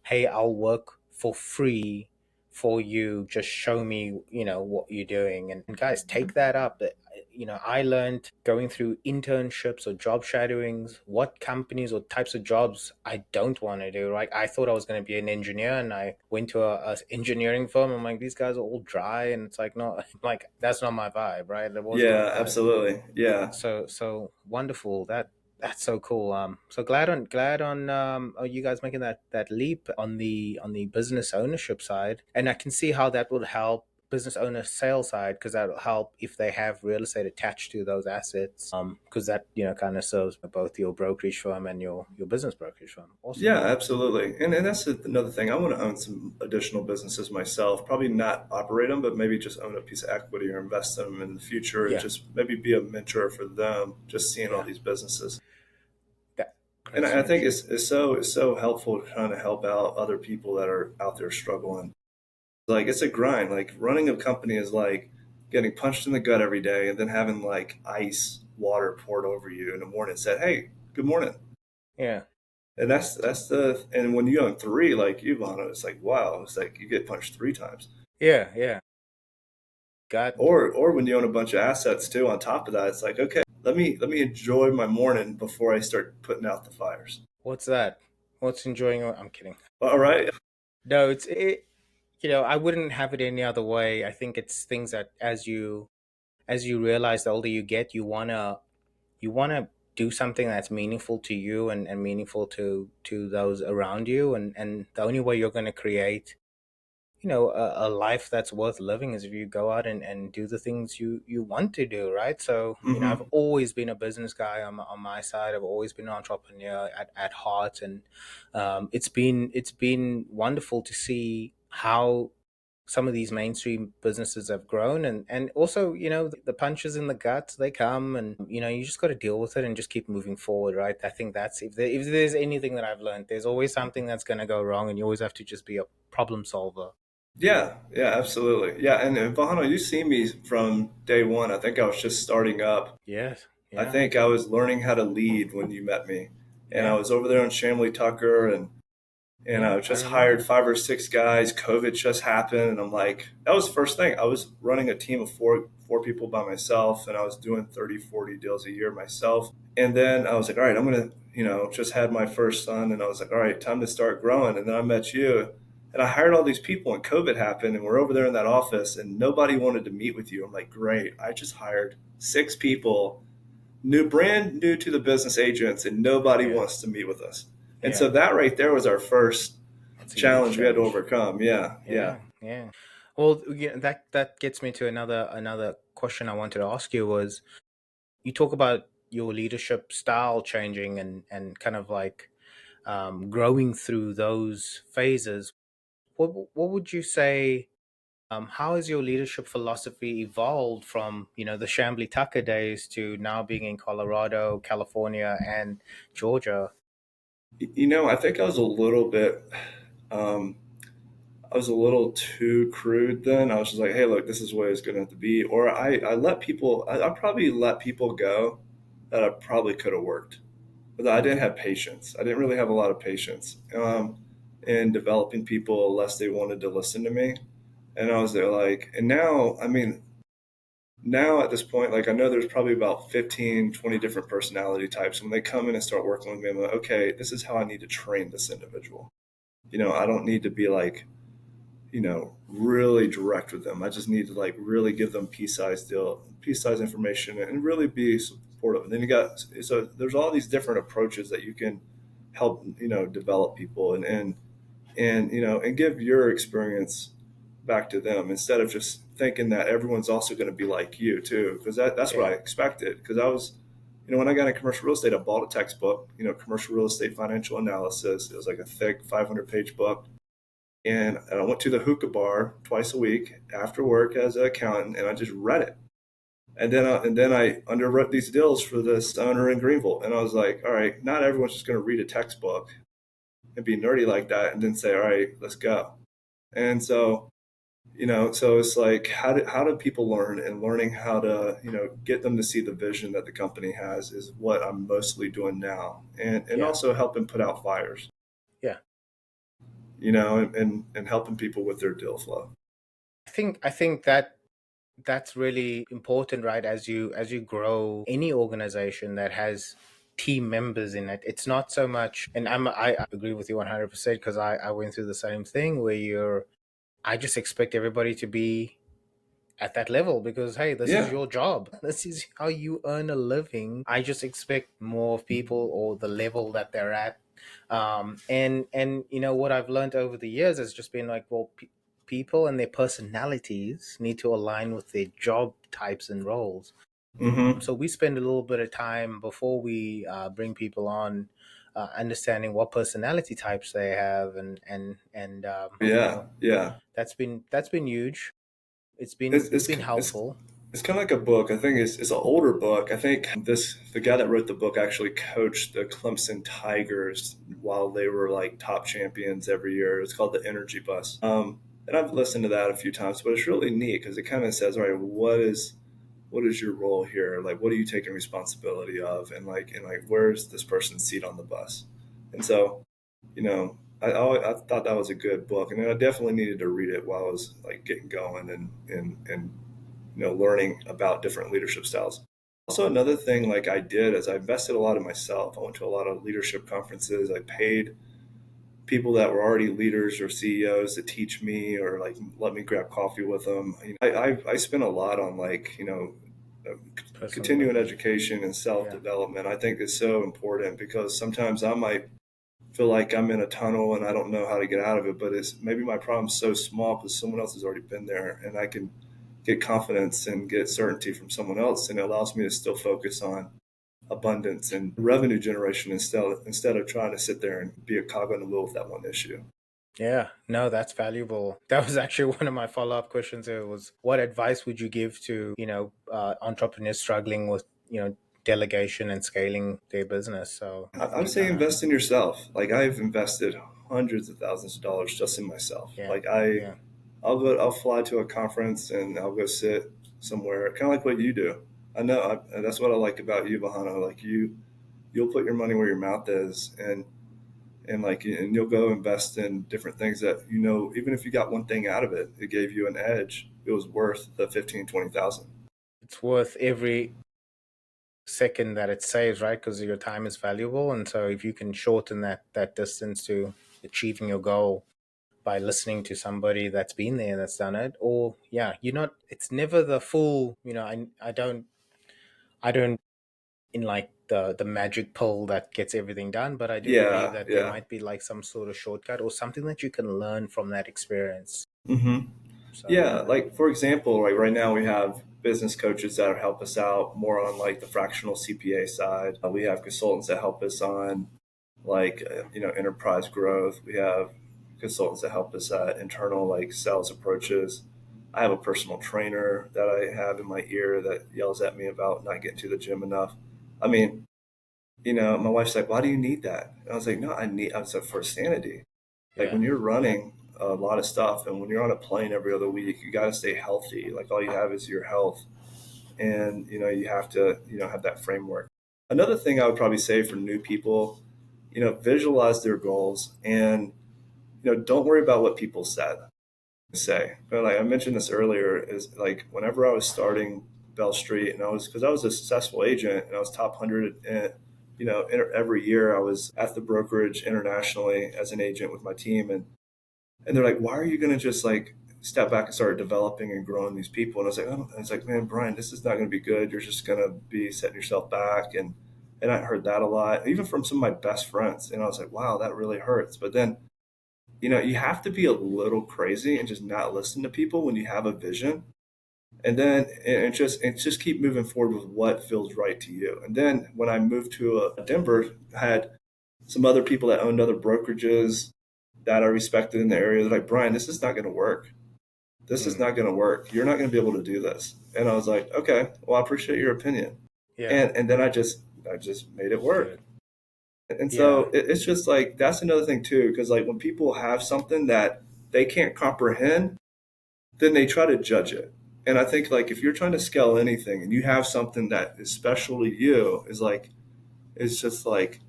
Speaker 1: hey, I'll work for free for you, just show me what you're doing. And guys, take that up. I learned going through internships or job shadowings what companies or types of jobs I don't want to do. Right, I thought I was going to be an engineer, and I went to a engineering firm. I'm like, these guys are all dry, and it's like, no, like that's not my vibe. Right, that wasn't my
Speaker 2: Yeah.
Speaker 1: vibe.
Speaker 2: Absolutely. Yeah.
Speaker 1: So wonderful. That's so cool. So glad on you guys making that leap on the business ownership side, and I can see how that will help business owner sales side, because that'll help if they have real estate attached to those assets. Because that kind of serves both your brokerage firm and your business brokerage firm. Awesome.
Speaker 2: Yeah, absolutely. And that's another thing. I want to own some additional businesses myself. Probably not operate them, but maybe just own a piece of equity or invest in them in the future and
Speaker 1: Yeah,
Speaker 2: just maybe be a mentor for them, just seeing all
Speaker 1: yeah.
Speaker 2: these businesses.
Speaker 1: That
Speaker 2: And
Speaker 1: great
Speaker 2: I think
Speaker 1: stewardship.
Speaker 2: it's so helpful trying to help out other people that are out there struggling. Like it's a grind. Like running a company is like getting punched in the gut every day and then having like ice water poured over you in the morning and said, "Hey, good morning."
Speaker 1: Yeah,
Speaker 2: And that's the and when you own three like you, Vano, it's like wow, it's like you get punched three times.
Speaker 1: yeah, yeah. Got
Speaker 2: Or when you own a bunch of assets too, on top of that, it's like okay, let me enjoy my morning before I start putting out the fires.
Speaker 1: what's that? What's enjoying? I'm kidding.
Speaker 2: All right.
Speaker 1: No, I wouldn't have it any other way. I think it's things that as you realize, the older you get, you wanna do something that's meaningful to you, and meaningful to those around you, and the only way you're gonna create a life that's worth living is if you go out and do the things you want to do, right? So I've
Speaker 2: Hmm.
Speaker 1: always been a business guy on my side. I've always been an entrepreneur at heart, and it's been wonderful to see how some of these mainstream businesses have grown, and also the punches in the gut, they come, and you just got to deal with it and just keep moving forward, right? I think that's if there's anything that I've learned, there's always something that's going to go wrong, and you always have to just be a problem solver.
Speaker 2: Yeah, yeah, absolutely. Yeah, and Vahano, you see me from day one. I think I was just starting up.
Speaker 1: Yes.
Speaker 2: I
Speaker 1: Yeah.
Speaker 2: think I was learning how to lead when you met me, and I
Speaker 1: Yeah.
Speaker 2: was over there on Shamley Tucker, and
Speaker 1: Yeah.
Speaker 2: I
Speaker 1: I
Speaker 2: just hired
Speaker 1: remember.
Speaker 2: 5 or 6 guys. COVID just happened, and I'm like, that was the first thing. I was running a team of four people by myself, and I was doing 30, 40 deals a year myself. And then I was like, all right, I'm gonna, just had my first son, and I was like, all right, time to start growing. And then I met you, and I hired all these people, and COVID happened, and we're over there in that office, and nobody wanted to meet with you. I'm like, great, I just hired 6 people brand new to the business agents, and nobody
Speaker 1: Yeah.
Speaker 2: wants to meet with us. And
Speaker 1: Yeah.
Speaker 2: so that right there was our first
Speaker 1: That's a huge
Speaker 2: challenge we had to
Speaker 1: change.
Speaker 2: overcome. Yeah, yeah.
Speaker 1: Yeah. Yeah. Well, that gets me to another question I wanted to ask you was, you talk about your leadership style changing, and kind of like growing through those phases. What would you say? How has your leadership philosophy evolved from the Shambly Tucker days to now being in Colorado, California, and Georgia?
Speaker 2: I think um, I was a little too crude then. I was just like, hey, look, this is what it's going to have to be. Or I probably let people go that I probably could have worked. but I didn't have patience. I didn't really have a lot of patience in developing people unless they wanted to listen to me. And I was there like, and now, I mean, now at this point, like I know there's probably about 15, 20 different personality types. When they come in and start working with me, I'm like, okay, this is how I need to train this individual. I don't need to be like, really direct with them. I just need to like really give them piece size information and really be supportive. And then so there's all these different approaches that you can help, develop people and give your experience back to them instead of just thinking that everyone's also going to be like you too. Cause that's what I
Speaker 1: Yeah.
Speaker 2: expected. Cause I was, when I got into commercial real estate, I bought a textbook, commercial real estate financial analysis. It was like a thick 500-page book and I went to the hookah bar twice a week after work as an accountant, and I just read it. And then I underwrote these deals for this owner in Greenville, and I was like, all right, not everyone's just going to read a textbook and be nerdy like that, and then say, all right, let's go. And so it's like, how do people learn? And learning how to get them to see the vision that the company has is what I'm mostly doing now, and
Speaker 1: Yeah.
Speaker 2: also helping put out fires,
Speaker 1: Yeah.
Speaker 2: and helping people with their deal flow.
Speaker 1: I think that that's really important, right? As you grow any organization that has team members in it, it's not so much, and I agree with you 100% because I went through the same thing where I just expect everybody to be at that level because hey, this is
Speaker 2: Yeah.
Speaker 1: your job. This is how you earn a living. I just expect more of people or the level that they're at. And what I've learned over the years has just been like, well, people and their personalities need to align with their job types and roles.
Speaker 2: Hmm.
Speaker 1: So we spend a little bit of time before we bring people on, understanding what personality types they have, and
Speaker 2: Yeah, yeah.
Speaker 1: that's been huge. it's been
Speaker 2: It's
Speaker 1: it's
Speaker 2: it's
Speaker 1: been
Speaker 2: it's
Speaker 1: helpful.
Speaker 2: it's kind of like a book. I think it's an older book. I think the guy that wrote the book actually coached the Clemson Tigers while they were like top champions every year. It's called the Energy Bus. And I've listened to that a few times, but it's really neat because it kind of says, all right, what is your role here? Like, what are you taking responsibility of? And where's this person's seat on the bus? And so, I thought that was a good book, and I definitely needed to read it while I was like getting going and learning about different leadership styles. Also, another thing like I did is I invested a lot in myself. I went to a lot of leadership conferences. I paid people that were already leaders or CEOs to teach me or like let me grab coffee with them. I spent a lot on like uh,
Speaker 1: Personal
Speaker 2: continuing
Speaker 1: development.
Speaker 2: education and self
Speaker 1: Yeah.
Speaker 2: development. I think is so important because sometimes I might feel like I'm in a tunnel and I don't know how to get out of it, but it's maybe my problem's so small because someone else has already been there and I can get confidence and get certainty from someone else, and it allows me to still focus on abundance and revenue generation instead of trying to sit there and be a cog on the wheel with that one issue.
Speaker 1: Yeah, no, that's valuable. That was actually one of my follow-up questions here was what advice would you give to, entrepreneurs struggling with, delegation and scaling their business? So
Speaker 2: I would
Speaker 1: you
Speaker 2: say
Speaker 1: kind of,
Speaker 2: invest in yourself. Like I've invested hundreds of thousands of dollars just in myself.
Speaker 1: yeah,
Speaker 2: Like I,
Speaker 1: yeah,
Speaker 2: I'll fly to a conference and I'll go sit somewhere, kind of like what you do. I know that's what I like about you, Vehano. Like you'll put your money where your mouth is, and you'll go invest in different things that even if you got one thing out of it, it gave you an edge. It was worth the 15, 20,000.
Speaker 1: it's worth every second that it saves, right? Because your time is valuable, and so if you can shorten that distance to achieving your goal by listening to somebody that's been there, that's done it, or yeah, you're not. It's never the full. I don't in like the magic pill that gets everything done, but I do believe
Speaker 2: Yeah,
Speaker 1: that there
Speaker 2: yeah.
Speaker 1: might be like some sort of shortcut or something that you can learn from that experience.
Speaker 2: Hmm.
Speaker 1: So
Speaker 2: Yeah,
Speaker 1: yeah.
Speaker 2: like for example, like right now we have business coaches that help us out more on like the fractional CPA side. We have consultants that help us on enterprise growth. We have consultants that help us at internal like sales approaches. I have a personal trainer that I have in my ear that yells at me about not getting to the gym enough. I mean, my wife's like, "Why do you need that?" And I was like, "No, I was like, for sanity. Like
Speaker 1: Yeah.
Speaker 2: when you're running a lot of stuff and when you're on a plane every other week, you got to stay healthy. Like all you have is your health, and you have to have that framework." Another thing I would probably say for new people, visualize their goals and, don't worry about what people say. But like I mentioned this earlier, is like whenever I was starting Bell Street, and because I was a successful agent and I was top 100, every year I was at the brokerage internationally as an agent with my team, and they're like, why are you going to just like step back and start developing and growing these people? And I was like, oh, and it's like, man, Brian, this is not going to be good. You're just going to be setting yourself back. And I heard that a lot, even from some of my best friends. And I was like, wow, that really hurts. But then, you have to be a little crazy and just not listen to people when you have a vision. And then and just keep moving forward with what feels right to you. And then when I moved to Denver, I had some other people that owned other brokerages that I respected in the area. They're like, Brian, this is not going to work. This is
Speaker 1: Mm.
Speaker 2: not going to work. You're not going to be able to do this. And I was like, okay, well, I appreciate your opinion.
Speaker 1: Yeah.
Speaker 2: And then I just made it work.
Speaker 1: Good.
Speaker 2: And
Speaker 1: Yeah.
Speaker 2: so it's just like that's another thing too, because like when people have something that they can't comprehend, then they try to judge it. And I think like if you're trying to scale anything and you have something that is special to you, is like it's just like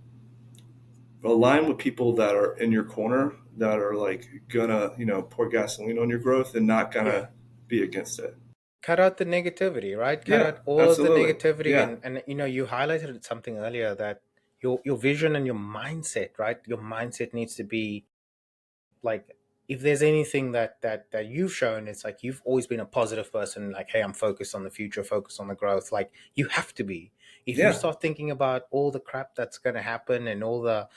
Speaker 2: align with people that are in your corner that are like gonna pour gasoline on your growth and not
Speaker 1: Yeah.
Speaker 2: gonna be against it.
Speaker 1: Cut out the negativity, right? Cut
Speaker 2: Yeah,
Speaker 1: out all of the
Speaker 2: absolutely.
Speaker 1: negativity,
Speaker 2: Yeah,
Speaker 1: and you highlighted something earlier that your vision and your mindset, right? Your mindset needs to be like, if there's anything that you've shown, it's like you've always been a positive person, like, hey, I'm focused on the future, focused on the growth. Like, you have to be. If you
Speaker 2: yeah,
Speaker 1: start thinking about all the crap that's going to happen and all the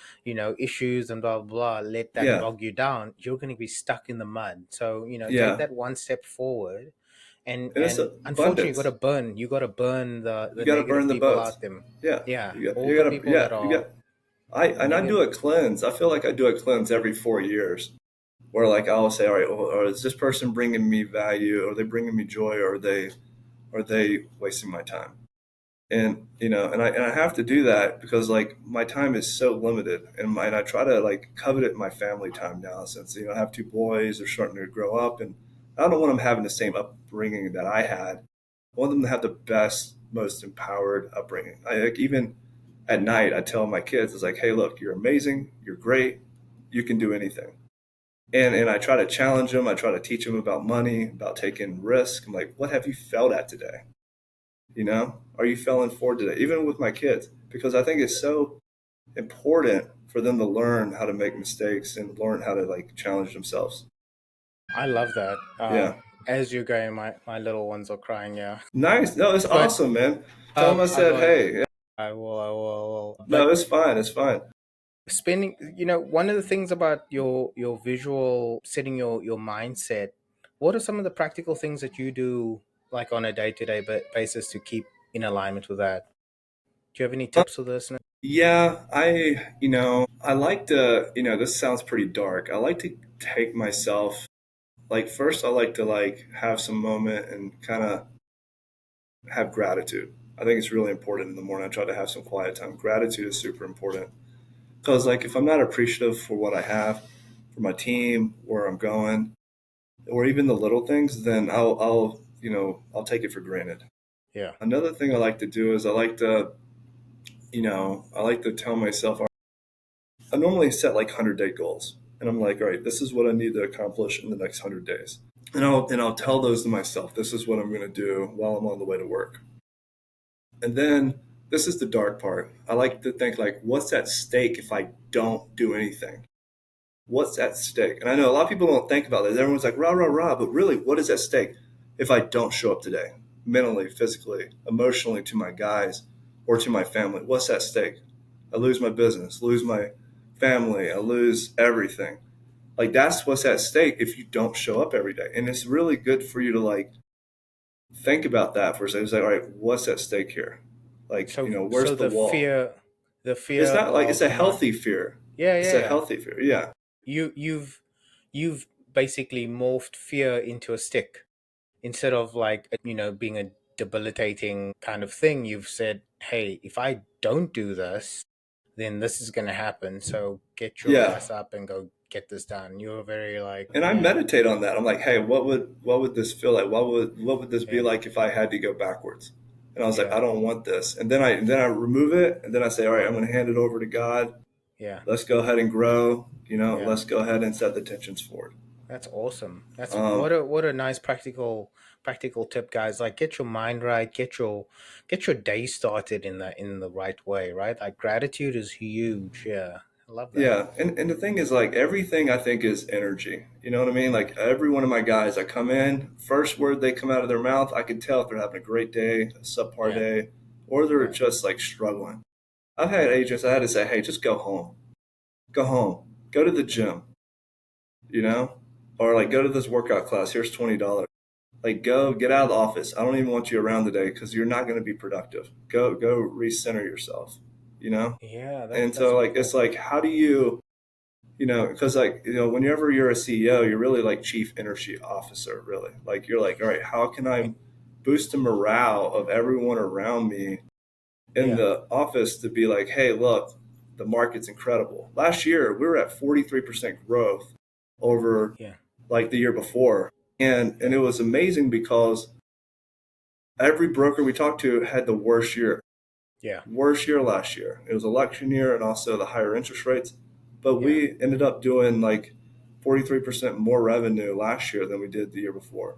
Speaker 1: issues and blah blah blah, let that
Speaker 2: yeah,
Speaker 1: bog you down, you're going to be stuck in the mud. So take
Speaker 2: yeah.
Speaker 1: that one step forward, and
Speaker 2: And it's
Speaker 1: unfortunately
Speaker 2: abundance.
Speaker 1: you got to burn the
Speaker 2: You got to
Speaker 1: negative
Speaker 2: burn the
Speaker 1: people
Speaker 2: boats.
Speaker 1: out them.
Speaker 2: Yeah,
Speaker 1: Yeah,
Speaker 2: you got
Speaker 1: all
Speaker 2: you
Speaker 1: the
Speaker 2: got to
Speaker 1: people
Speaker 2: yeah
Speaker 1: that
Speaker 2: you
Speaker 1: are
Speaker 2: got. I do
Speaker 1: negative.
Speaker 2: a cleanse. I feel like I do a cleanse every 4 years, where like I'll say, all right, well, or is this person bringing me value? Are they bringing me joy? Or are they wasting my time? And I have to do that because like my time is so limited, and I try to like covet my family time now, since I have two boys. They're starting to grow up, and I don't want them having the same upbringing that I had. I want them to have the best, most empowered upbringing. I like, even at night I tell my kids, it's like, hey, look, you're amazing, you're great, you can do anything. And I try to challenge them. I try to teach them about money, about taking risk. I'm like, what have you failed at today? Are you failing forward today? Even with my kids, because I think it's so important for them to learn how to make mistakes and learn how to like challenge themselves.
Speaker 1: I love that.
Speaker 2: Yeah.
Speaker 1: As you're going, my little ones are crying. Yeah,
Speaker 2: Nice. No, it's
Speaker 1: but
Speaker 2: awesome, man. Tell them I
Speaker 1: I
Speaker 2: said,
Speaker 1: will,
Speaker 2: hey. Yeah.
Speaker 1: I will.
Speaker 2: No,
Speaker 1: But
Speaker 2: it's fine. It's fine.
Speaker 1: spending, one of the things about your visual setting your mindset. What are some of the practical things that you do, like on a day-to-day basis, to keep in alignment with that? Do you have any tips for this?
Speaker 2: Yeah, I like to, this sounds pretty dark. I like to take myself, like, first, I like to, like, have some moment and kind of have gratitude. I think it's really important in the morning. I try to have some quiet time. Gratitude is super important because, like, if I'm not appreciative for what I have, for my team, where I'm going, or even the little things, then I'll take it for granted.
Speaker 1: Yeah,
Speaker 2: Another thing I like to do is I like to tell myself, I normally set like 100-day goals. And I'm like, all right, this is what I need to accomplish in the next 100 days. And I'll tell those to myself. This is what I'm going to do while I'm on the way to work. And then this is the dark part. I like to think like, what's at stake if I don't do anything? What's at stake? And I know a lot of people don't think about this. Everyone's like, rah, rah, rah. But really, what is at stake if I don't show up today? Mentally, physically, emotionally, to my guys or to my family? What's at stake? I lose my business, lose my family, I lose everything. Like that's what's at stake if you don't show up every day. And it's really good for you to like think about that for a second. It's like, all right, what's at stake here? Like,
Speaker 1: so
Speaker 2: where's the
Speaker 1: the
Speaker 2: wall?
Speaker 1: fear
Speaker 2: It's not like it's
Speaker 1: of
Speaker 2: a
Speaker 1: not.
Speaker 2: healthy fear.
Speaker 1: Yeah,
Speaker 2: It's
Speaker 1: yeah,
Speaker 2: a
Speaker 1: yeah.
Speaker 2: healthy fear. Yeah.
Speaker 1: You've basically morphed fear into a stick. Instead of like being a debilitating kind of thing, you've said, hey, if I don't do this, then this is going to happen, so get your
Speaker 2: Yeah.
Speaker 1: ass up and go get this done. You're very like,
Speaker 2: And I
Speaker 1: man.
Speaker 2: meditate on that. I'm like, hey, what would this feel like? What would this be
Speaker 1: Yeah,
Speaker 2: like if I had to go backwards? And I was like,
Speaker 1: Yeah.
Speaker 2: I don't want this. And then I remove it, and then I say, all right, I'm going to hand it over to God.
Speaker 1: Yeah.
Speaker 2: Let's go ahead and grow.
Speaker 1: Yeah.
Speaker 2: Let's go ahead and set the tensions forward.
Speaker 1: That's awesome. That's
Speaker 2: Um,
Speaker 1: what a nice practical tip, guys. Like get your mind right, get your day started in the right way, right? Like gratitude is huge. Yeah. I love that.
Speaker 2: yeah, and the thing is, like, everything I think is energy. You know what I mean? Like, every one of my guys, I come in, first word they come out of their mouth, I can tell if they're having a great day, a subpar
Speaker 1: Yeah.
Speaker 2: day, or they're
Speaker 1: Yeah.
Speaker 2: just like struggling. I've had
Speaker 1: Yeah.
Speaker 2: agents I had to say, hey, just go home, go to the gym, you know, or like go to this workout class. Here's $20. Like, go get out of the office. I don't even want you around today because you're not going to be productive. Go recenter yourself, you know.
Speaker 1: Yeah,
Speaker 2: And
Speaker 1: that's
Speaker 2: so, like, it's
Speaker 1: important.
Speaker 2: like, how do you, because, like, whenever you're a CEO, you're really like chief energy officer, really. Like, you're like, all right, how can I boost the morale of everyone around me in
Speaker 1: Yeah.
Speaker 2: the office to be like, hey, look, the market's incredible. Last year, we were at 43% growth over
Speaker 1: Yeah.
Speaker 2: like the year before. And
Speaker 1: Yeah.
Speaker 2: it was amazing because every broker we talked to had the
Speaker 1: Yeah.
Speaker 2: worst year last year. It was election year and also the higher interest rates. But
Speaker 1: Yeah.
Speaker 2: we ended up doing like 43% more revenue last year than we did the year before.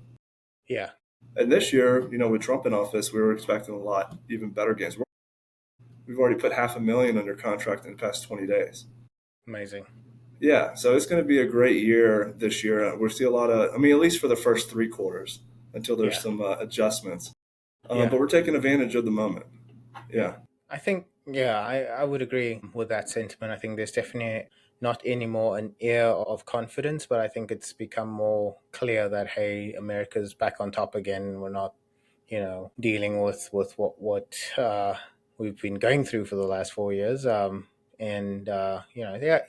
Speaker 1: Yeah.
Speaker 2: And this year, with Trump in office, we were expecting a lot, even better gains. We've already put 500,000 under contract in the past 20 days.
Speaker 1: Amazing.
Speaker 2: Yeah, so it's going to be a great year this year. We'll see a lot of, I mean, at least for the first 3 quarters until there's
Speaker 1: Yeah.
Speaker 2: some adjustments.
Speaker 1: Yeah.
Speaker 2: But we're taking advantage of the moment.
Speaker 1: Yeah.
Speaker 2: Yeah.
Speaker 1: I think, yeah, I would agree with that sentiment. I think there's definitely not anymore an air of confidence, but I think it's become more clear that, hey, America's back on top again. We're not, dealing with what we've been going through for the last 4 years. And yeah,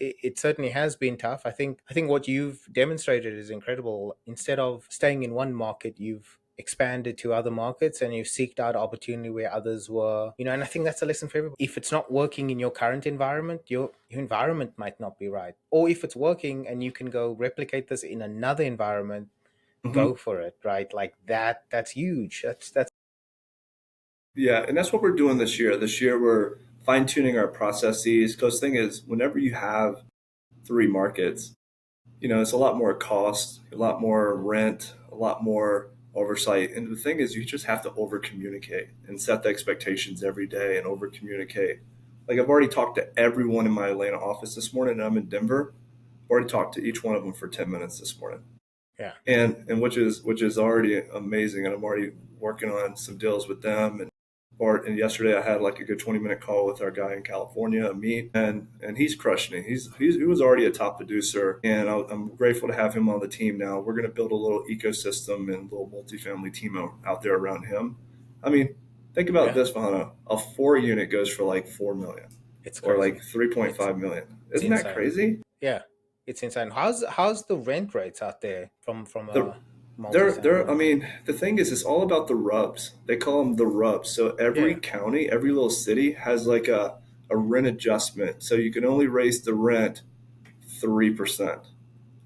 Speaker 1: it certainly has been tough. I think what you've demonstrated is incredible. Instead of staying in one market, you've expanded to other markets and you've seeked out opportunity where others were, and I think that's a lesson for everybody. If it's not working in your current environment, your environment might not be right. Or if it's working and you can go replicate this in another environment,
Speaker 2: Hmm.
Speaker 1: go for it, right? Like that's huge. That's
Speaker 2: Yeah, and that's what we're doing this year. This year, we're fine tuning our processes. Because the thing is, whenever you have 3 markets, it's a lot more cost, a lot more rent, a lot more oversight. And the thing is, you just have to over communicate and set the expectations every day and over communicate. Like, I've already talked to everyone in my Atlanta office this morning, and I'm in Denver. I've already talked to each one of them for 10 minutes this morning.
Speaker 1: yeah.
Speaker 2: And which is already amazing. And I'm already working on some deals with them. And yesterday I had like a good 20-minute call with our guy in California, Amit, and he's crushing it. He was already a top producer, and I'm grateful to have him on the team now. We're going to build a little ecosystem and little multifamily team out there around him. I mean, think about
Speaker 1: Yeah.
Speaker 2: this, Vahana. A 4 unit goes for like 4 million
Speaker 1: It's
Speaker 2: or like
Speaker 1: crazy. It's
Speaker 2: 3.5 million.
Speaker 1: it's
Speaker 2: Isn't that
Speaker 1: insane.
Speaker 2: crazy?
Speaker 1: Yeah. It's insane. How's the rent rates out there from
Speaker 2: The
Speaker 1: a
Speaker 2: they're I
Speaker 1: multifamily?
Speaker 2: mean, the thing is, it's all about the rubs. They call them the rubs. So every
Speaker 1: Yeah.
Speaker 2: county, every little city has like a rent adjustment. So you can only raise the rent 3%.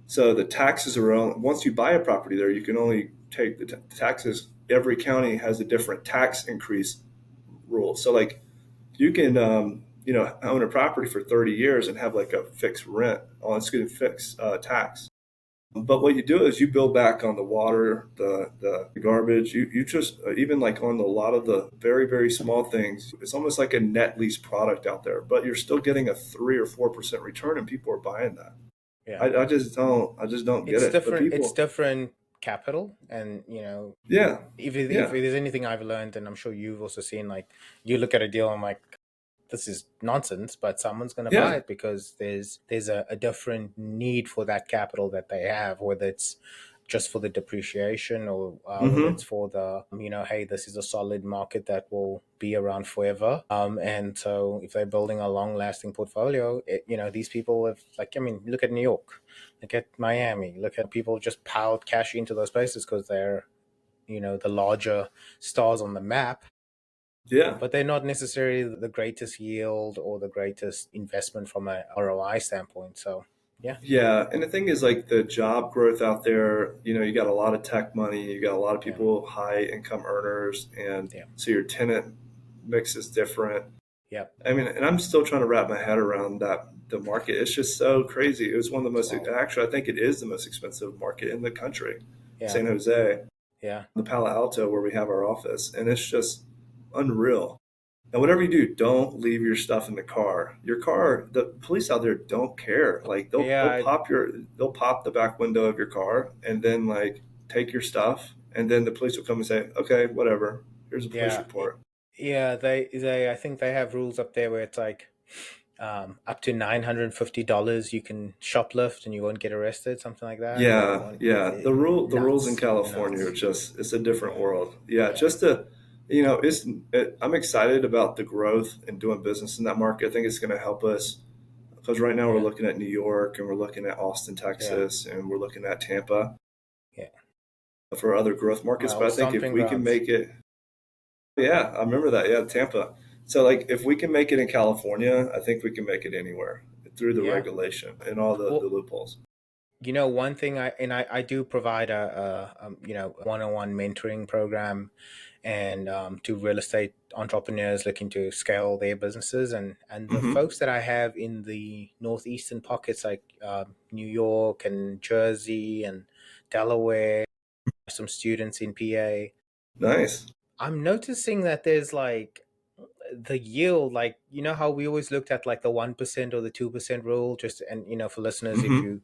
Speaker 2: So the taxes are on, once you buy a property there, you can only take the taxes. Every county has a different tax increase rule. So like, you can own a property for 30 years and have like a fixed rent on, it's going to fix tax. But what you do is you build back on the water, the garbage. You just, even like on a lot of the very, very small things, it's almost like a net lease product out there, but you're still getting a 3 or 4% return, and people are buying that.
Speaker 1: Yeah.
Speaker 2: I just don't get
Speaker 1: It's
Speaker 2: it. But
Speaker 1: different. It's
Speaker 2: people,
Speaker 1: different capital, and
Speaker 2: yeah,
Speaker 1: if
Speaker 2: yeah,
Speaker 1: there's anything I've learned, and I'm sure you've also seen, like you look at a deal, I'm like, this is nonsense, but someone's going to buy
Speaker 2: yeah.
Speaker 1: it because there's a different need for that capital that they have, whether it's just for the depreciation or whether it's
Speaker 2: Hmm.
Speaker 1: for the hey, this is a solid market that will be around forever. And so if they're building a long lasting portfolio, these people have, like, I mean, look at New York, look at Miami, look at people just piled cash into those places because they're the larger stars on the map,
Speaker 2: Yeah.
Speaker 1: but they're not necessarily the greatest yield or the greatest investment from a ROI standpoint. So, Yeah.
Speaker 2: Yeah, and the thing is, like the job growth out there, you got a lot of tech money, you got a lot of
Speaker 1: Yeah.
Speaker 2: people, high income earners, and
Speaker 1: Yeah.
Speaker 2: so your tenant mix is different.
Speaker 1: Yeah.
Speaker 2: I mean, and I'm still trying to wrap my head around that the market. It's just so crazy. It was one of the most,
Speaker 1: Wow.
Speaker 2: actually, I think it is the most expensive market in the country,
Speaker 1: Yeah.
Speaker 2: San Jose,
Speaker 1: Yeah.
Speaker 2: the Palo Alto, where we have our office, and it's just unreal. And whatever you do, don't leave your stuff in the car. Your car, the police out there don't care. Like they'll
Speaker 1: Yeah.
Speaker 2: pop the back window of your car and then like take your stuff, and then the police will come and say, okay, whatever. Here's a police
Speaker 1: Yeah.
Speaker 2: report.
Speaker 1: Yeah. They I think they have rules up there where it's like up to $950 you can shoplift and you won't get arrested, something like that. Or
Speaker 2: Yeah,
Speaker 1: one,
Speaker 2: yeah. The rules in
Speaker 1: nuts,
Speaker 2: California are
Speaker 1: nuts.
Speaker 2: just it's a different
Speaker 1: Yeah.
Speaker 2: world. Yeah,
Speaker 1: Yeah.
Speaker 2: just to I'm excited about the growth and doing business in that market. I think it's going to help us because right now we're
Speaker 1: Yeah.
Speaker 2: looking at New York and we're looking at Austin,
Speaker 1: Yeah.
Speaker 2: Texas, and we're looking at Tampa
Speaker 1: Yeah.
Speaker 2: for other growth markets. But
Speaker 1: Well,
Speaker 2: I think if
Speaker 1: stomping
Speaker 2: we can
Speaker 1: grounds.
Speaker 2: make it, yeah, I remember that. Yeah, Tampa. So like if we can make it in California, I think we can make it anywhere through the
Speaker 1: Yeah.
Speaker 2: regulation and all the
Speaker 1: Well,
Speaker 2: loopholes.
Speaker 1: one thing I do provide a one-on-one mentoring program and to real estate entrepreneurs looking to scale their businesses, and the
Speaker 2: Hmm.
Speaker 1: folks that I have in the northeastern pockets like New York and Jersey and Delaware, some students in PA.
Speaker 2: Nice.
Speaker 1: I'm noticing that there's like the yield, like how we always looked at like the 1% or the 2% rule, just, and for listeners,
Speaker 2: Hmm.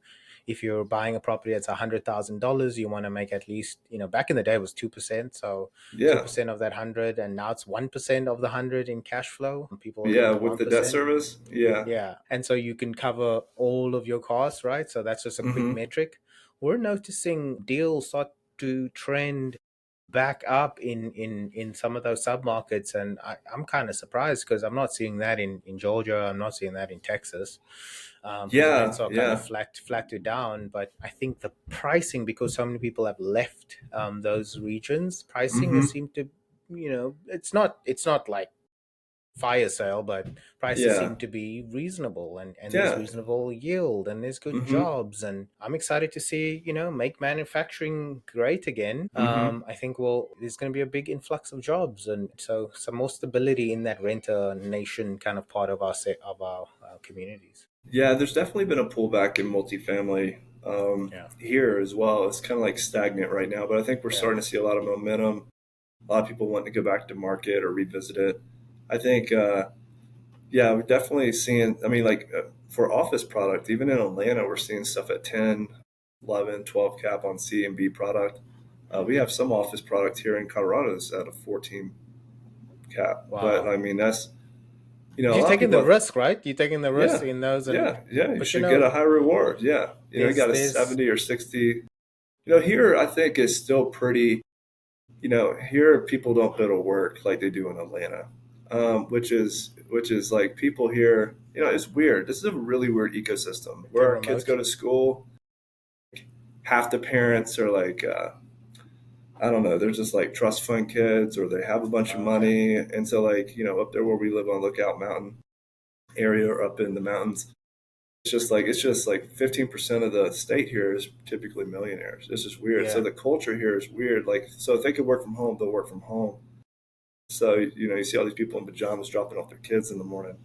Speaker 1: if you're buying a property that's $100,000, you want to make at least, back in the day it was 2%, so
Speaker 2: Yeah.
Speaker 1: 2% of that 100, and now it's 1% of the 100 in cash flow, and people are
Speaker 2: Yeah,
Speaker 1: getting
Speaker 2: with the debt
Speaker 1: 1%.
Speaker 2: service. Yeah.
Speaker 1: Yeah, and so you can cover all of your costs, right? So that's just a quick
Speaker 2: Hmm.
Speaker 1: metric. We're noticing deals start to trend back up in some of those submarkets, and I'm kind of surprised because I'm not seeing that in Georgia. I'm not seeing that in Texas, because rents
Speaker 2: Yeah.
Speaker 1: are kind of
Speaker 2: Yeah.
Speaker 1: flat to down. But I think the pricing, because so many people have left those regions, pricing has
Speaker 2: Hmm.
Speaker 1: seemed to, it's not like fire sale, but prices
Speaker 2: Yeah.
Speaker 1: seem to be reasonable, and there's
Speaker 2: Yeah.
Speaker 1: reasonable yield and there's good
Speaker 2: Hmm.
Speaker 1: jobs, and I'm excited to see, make manufacturing great again.
Speaker 2: Hmm.
Speaker 1: I think, well, there's going to be a big influx of jobs, and so some more stability in that renter nation kind of part of our communities.
Speaker 2: Yeah. There's definitely been a pullback in multifamily
Speaker 1: Yeah.
Speaker 2: here as well. It's kind of like stagnant right now, but I think we're
Speaker 1: Yeah.
Speaker 2: starting to see a lot of momentum. A lot of people wanting to go back to market or revisit it. I think, yeah, we're definitely seeing. I mean, like for office product, even in Atlanta, we're seeing stuff at 10, 11, 12 cap on C and B product. We
Speaker 1: Hmm.
Speaker 2: have some office product here in Colorado that's at a 14 cap. But
Speaker 1: Wow.
Speaker 2: I mean, that's, a
Speaker 1: You're
Speaker 2: lot of
Speaker 1: taking
Speaker 2: people
Speaker 1: the
Speaker 2: have,
Speaker 1: risk, right? You're taking the risk
Speaker 2: yeah,
Speaker 1: in those, and
Speaker 2: yeah, you
Speaker 1: but
Speaker 2: should get a high reward. Yeah. You
Speaker 1: there's
Speaker 2: got a
Speaker 1: there's
Speaker 2: 70 or 60. Here I think is still pretty, here people don't go to work like they do in Atlanta, which is like people here. It's weird. This is a really weird ecosystem where
Speaker 1: they're
Speaker 2: our kids go
Speaker 1: remote.
Speaker 2: to school. Half the parents are like, I don't know, they're just like trust fund kids, or they have a bunch of
Speaker 1: Oh, okay.
Speaker 2: money, and so like up there where we live on Lookout Mountain area or up in the mountains, it's just like 15% of the state here is typically millionaires. It's just weird. So
Speaker 1: Yeah.
Speaker 2: the culture here is weird. Like, so if they could work from home, they'll work from home. So, you see all these people in pajamas dropping off their kids in the morning.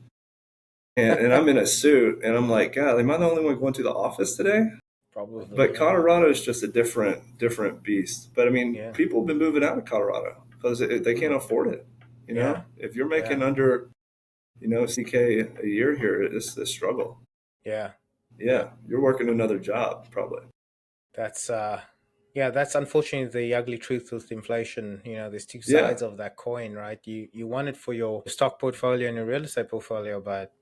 Speaker 2: And I'm in a suit and I'm like, God, am I the only one going to the office today?
Speaker 1: Probably,
Speaker 2: But
Speaker 1: yeah.
Speaker 2: Colorado is just a different beast. But I mean,
Speaker 1: Yeah.
Speaker 2: people have been moving out of Colorado because they can't
Speaker 1: Mm.
Speaker 2: afford it.
Speaker 1: Yeah.
Speaker 2: If you're
Speaker 1: Yeah.
Speaker 2: making under, CK a year here, it's a struggle.
Speaker 1: Yeah. Yeah.
Speaker 2: Yeah. You're working another job probably.
Speaker 1: That's yeah, that's unfortunately the ugly truth with inflation. There's two
Speaker 2: Yeah.
Speaker 1: sides of that coin, right? You want it for your stock portfolio and your real estate portfolio, but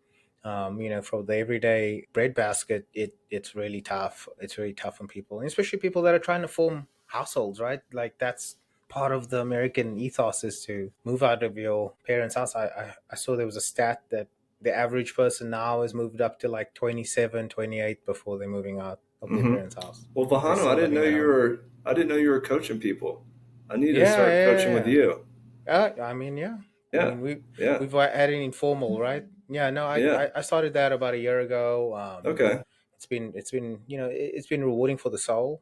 Speaker 1: for the everyday bread basket, it's really tough. It's really tough on people, and especially people that are trying to form households, right? Like that's part of the American ethos is to move out of your parents' house. I saw there was a stat that the average person now has moved up to like 27, 28 before they're moving out of their
Speaker 2: Hmm.
Speaker 1: parents' house.
Speaker 2: Well,
Speaker 1: They're
Speaker 2: Vahano,
Speaker 1: still living at home.
Speaker 2: I didn't know you were coaching people. I need to
Speaker 1: Yeah,
Speaker 2: start coaching with
Speaker 1: yeah,
Speaker 2: you.
Speaker 1: I mean, yeah. I
Speaker 2: Yeah.
Speaker 1: mean,
Speaker 2: Yeah.
Speaker 1: we've added informal, right? Yeah, no,
Speaker 2: Yeah.
Speaker 1: I started that about a year ago.
Speaker 2: Okay.
Speaker 1: it's been it's been rewarding for the soul.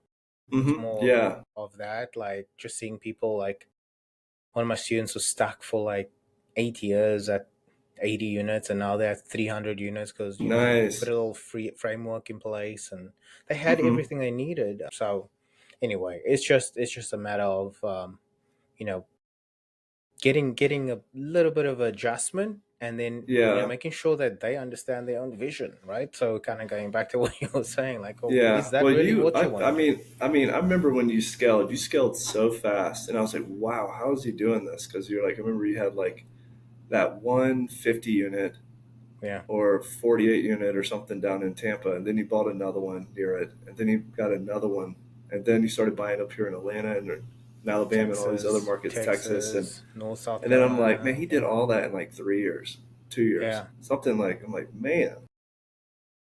Speaker 1: It's
Speaker 2: Hmm.
Speaker 1: more
Speaker 2: Yeah.
Speaker 1: of that, like just seeing people like one of my students was stuck for like 8 years at 80 units, and now they're at 300 units because we put a
Speaker 2: Nice.
Speaker 1: little free framework in place, and they had
Speaker 2: Hmm.
Speaker 1: everything they needed. So anyway, it's just a matter of you know getting a little bit of adjustment, and then
Speaker 2: Yeah.
Speaker 1: making sure that they understand their own vision, right? So kind of going back to what you were saying, like, oh, is
Speaker 2: Yeah.
Speaker 1: that
Speaker 2: Well,
Speaker 1: really what you want
Speaker 2: I
Speaker 1: to do?
Speaker 2: mean, I remember when you scaled so fast, and I was like, wow, how is he doing this? Because you're like, I remember you had like that 150 unit
Speaker 1: Yeah.
Speaker 2: or 48 unit or something down in Tampa, and then you bought another one near it, and then you got another one, and then you started buying up here in Atlanta and in Alabama and all these other markets, Texas,
Speaker 1: Texas, North, South
Speaker 2: and then I'm like, man,
Speaker 1: Carolina.
Speaker 2: he did
Speaker 1: Yeah.
Speaker 2: all that in like 3 years, 2 years,
Speaker 1: Yeah.
Speaker 2: something like. I'm like, man.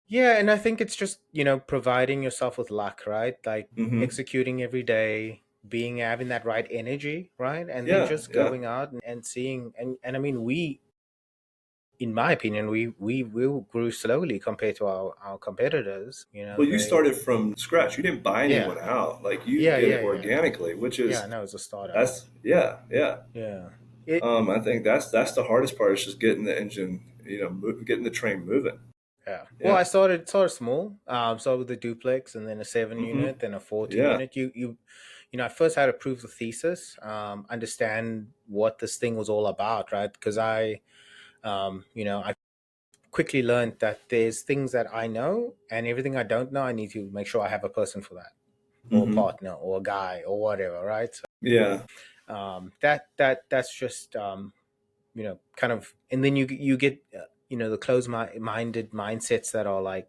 Speaker 1: Yeah, and I think it's just, providing yourself with luck, right? Like
Speaker 2: Hmm.
Speaker 1: executing every day, having that right energy, right? And then
Speaker 2: Yeah,
Speaker 1: just
Speaker 2: yeah.
Speaker 1: going out and seeing, and I mean, in my opinion, we grew slowly compared to our competitors.
Speaker 2: Well, you
Speaker 1: They
Speaker 2: started from scratch. You didn't buy
Speaker 1: Yeah.
Speaker 2: anyone out. Like you
Speaker 1: Yeah,
Speaker 2: did
Speaker 1: yeah,
Speaker 2: it
Speaker 1: yeah.
Speaker 2: organically, which
Speaker 1: Yeah,
Speaker 2: is
Speaker 1: no, it's a startup.
Speaker 2: that's yeah, yeah.
Speaker 1: Yeah. It
Speaker 2: I think that's the hardest part is just getting the engine, getting the train moving.
Speaker 1: Yeah. Well, I
Speaker 2: Yeah.
Speaker 1: started small. So with a duplex, and then a seven
Speaker 2: Hmm.
Speaker 1: unit, then a 14
Speaker 2: Yeah.
Speaker 1: unit. I first had to prove the thesis, understand what this thing was all about, right? Because I quickly learned that there's things that I know, and everything I don't know, I need to make sure I have a person for that, or a
Speaker 2: Hmm.
Speaker 1: partner, or a guy, or whatever, right? So,
Speaker 2: Yeah.
Speaker 1: that's just kind of, and then you get the closed minded mindsets that are like,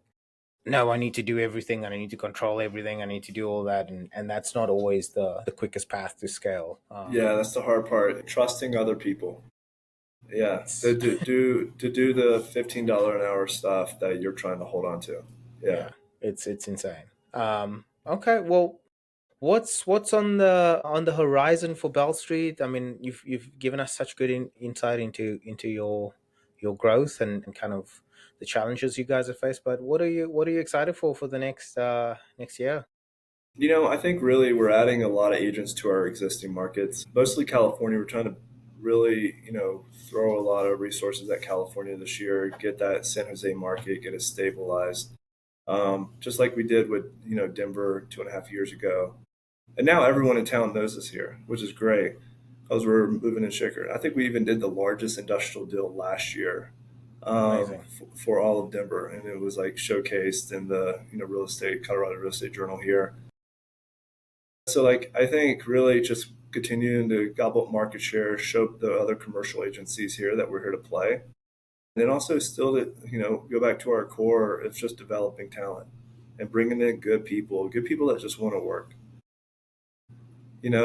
Speaker 1: no, I need to do everything, and I need to control everything, I need to do all that, and that's not always the quickest path to scale.
Speaker 2: Yeah. That's the hard part. Trusting other people. Yeah.
Speaker 1: It's
Speaker 2: To do the $15 an hour stuff that you're trying to hold on to. Yeah.
Speaker 1: Yeah, it's insane. Okay, well, what's on the horizon for Bell Street? I mean, you've given us such good insight into your growth, and kind of the challenges you guys have faced. But what are you excited for the next year?
Speaker 2: I think really we're adding a lot of agents to our existing markets, mostly California. We're trying to really, throw a lot of resources at California this year, get that San Jose market, get it stabilized, just like we did with, Denver 2.5 years ago. And now everyone in town knows us here, which is great because we're moving in shaker. I think we even did the largest industrial deal last year,
Speaker 1: Amazing.
Speaker 2: for all of Denver, and it was like showcased in the Colorado Real Estate Journal here. So like I think really just continuing to gobble up market share, show the other commercial agencies here that we're here to play. And then also still to, go back to our core, it's just developing talent and bringing in good people that just want to work.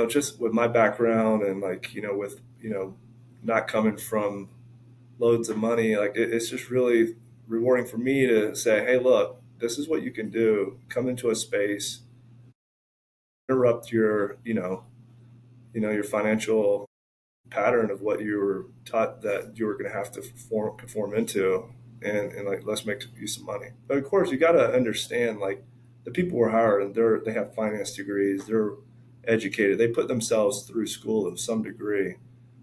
Speaker 2: Just with my background and like, with, not coming from loads of money, like it's just really rewarding for me to say, hey, look, this is what you can do. Come into a space, interrupt your financial pattern of what you were taught that you were going to have to conform into, and like let's make you some money. But of course, you got to understand like the people we're hiring, they have finance degrees, they're educated, they put themselves through school to some degree.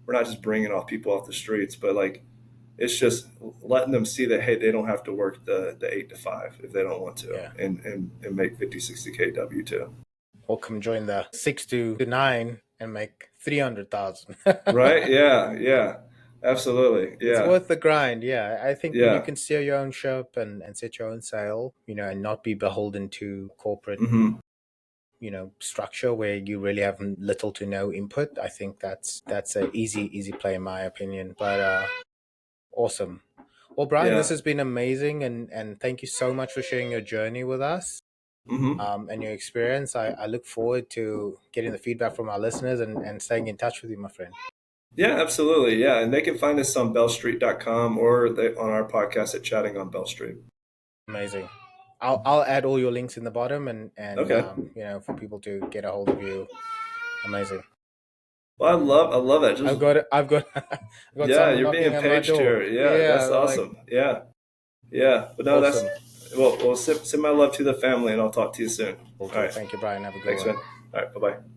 Speaker 2: We're not just bringing off people off the streets, but like it's just letting them see that hey, they don't have to work the 8 to 5 if they don't want to,
Speaker 1: Yeah.
Speaker 2: and make 50, 60K W2.
Speaker 1: Or come join the 6 to 9 and make 300,000.
Speaker 2: Right? Yeah, yeah, absolutely.
Speaker 1: It's
Speaker 2: Yeah,
Speaker 1: worth the grind. Yeah, I think when you
Speaker 2: yeah.
Speaker 1: can steer your own ship, and set your own sail, and not be beholden to corporate,
Speaker 2: Hmm.
Speaker 1: structure where you really have little to no input, I think that's a easy play in my opinion. But awesome. Well, Brian, this
Speaker 2: Yeah.
Speaker 1: has been amazing, and thank you so much for sharing your journey with us,
Speaker 2: Hmm.
Speaker 1: and your experience. I look forward to getting the feedback from our listeners, and staying in touch with you, my friend.
Speaker 2: Yeah, absolutely. Yeah. And they can find us on bellstreet.com or on our podcast at Chatting on Bell Street.
Speaker 1: Amazing. I'll add all your links in the bottom, and
Speaker 2: Okay.
Speaker 1: for people to get a hold of you. Amazing.
Speaker 2: Well, I love that.
Speaker 1: I've
Speaker 2: Just,
Speaker 1: got I've got I've got
Speaker 2: yeah,
Speaker 1: someone
Speaker 2: you're
Speaker 1: knocking
Speaker 2: being
Speaker 1: on my
Speaker 2: paged
Speaker 1: door.
Speaker 2: here. Yeah,
Speaker 1: Yeah,
Speaker 2: that's
Speaker 1: they're like,
Speaker 2: awesome. Yeah. Yeah. But no,
Speaker 1: awesome.
Speaker 2: Well, send my love to the family, and I'll talk to you soon.
Speaker 1: Will
Speaker 2: All
Speaker 1: do.
Speaker 2: right.
Speaker 1: Thank you, Brian. Have a good
Speaker 2: Thanks,
Speaker 1: one.
Speaker 2: man. All right. Bye bye.